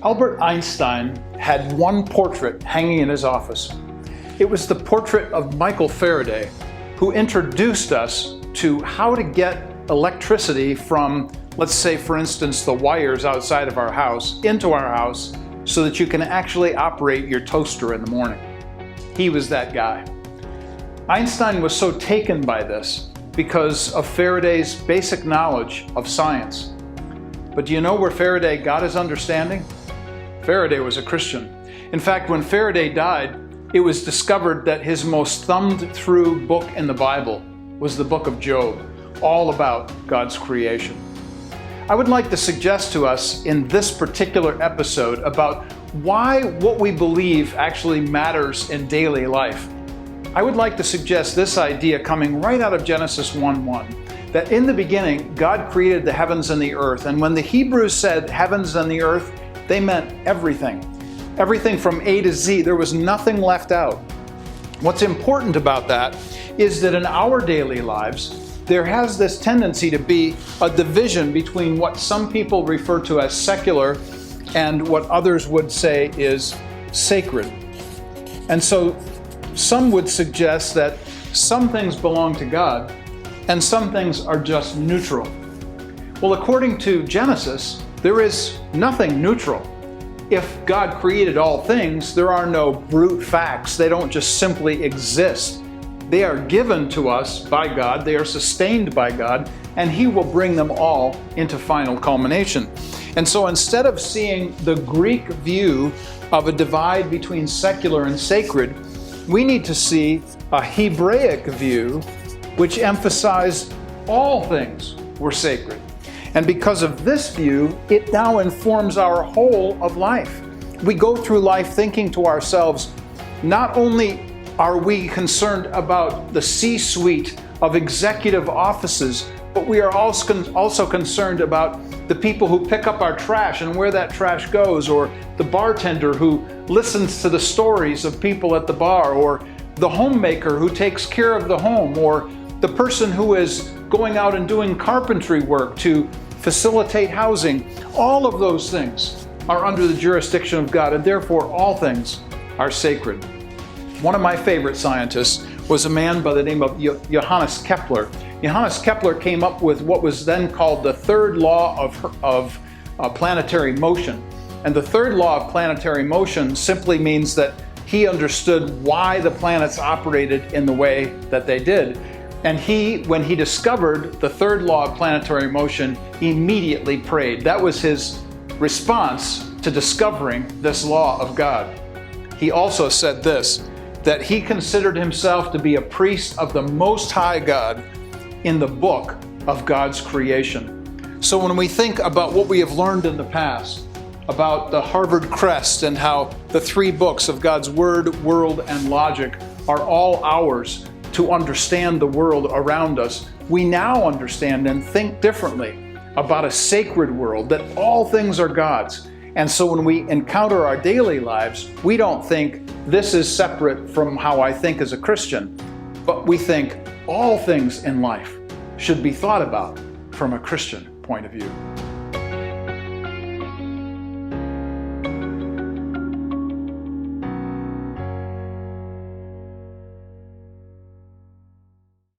Albert Einstein had one portrait hanging in his office. It was the portrait of Michael Faraday, who introduced us to how to get electricity from, let's say for instance, the wires outside of our house into our house so that you can actually operate your toaster in the morning. He was that guy. Einstein was so taken by this because of Faraday's basic knowledge of science. But do you know where Faraday got his understanding? Faraday was a Christian. In fact, when Faraday died, it was discovered that his most thumbed through book in the Bible was the book of Job, all about God's creation. I would like to suggest to us in this particular episode about why what we believe actually matters in daily life. I would like to suggest this idea coming right out of Genesis 1:1, that in the beginning, God created the heavens and the earth. And when the Hebrews said heavens and the earth, they meant everything. Everything from A to Z. There was nothing left out. What's important about that is that in our daily lives, there has this tendency to be a division between what some people refer to as secular and what others would say is sacred. And so some would suggest that some things belong to God and some things are just neutral. Well, according to Genesis, there is nothing neutral. If God created all things, there are no brute facts. They don't just simply exist. They are given to us by God, they are sustained by God, and He will bring them all into final culmination. And so instead of seeing the Greek view of a divide between secular and sacred, we need to see a Hebraic view which emphasized all things were sacred. And because of this view, it now informs our whole of life. We go through life thinking to ourselves, not only are we concerned about the C-suite of executive offices, but we are also concerned about the people who pick up our trash and where that trash goes, or the bartender who listens to the stories of people at the bar, or the homemaker who takes care of the home, or the person who is going out and doing carpentry work to facilitate housing. All of those things are under the jurisdiction of God, and therefore all things are sacred. One of my favorite scientists was a man by the name of Johannes Kepler. Johannes Kepler came up with what was then called the third law of planetary motion. And the third law of planetary motion simply means that he understood why the planets operated in the way that they did. And when he discovered the third law of planetary motion, immediately prayed. That was his response to discovering this law of God. He also said this, that he considered himself to be a priest of the Most High God in the book of God's creation. So when we think about what we have learned in the past, about the Harvard crest and how the three books of God's Word, World, and Logic are all ours to understand the world around us, we now understand and think differently about a sacred world, that all things are God's. And so when we encounter our daily lives, we don't think this is separate from how I think as a Christian, but we think all things in life should be thought about from a Christian point of view.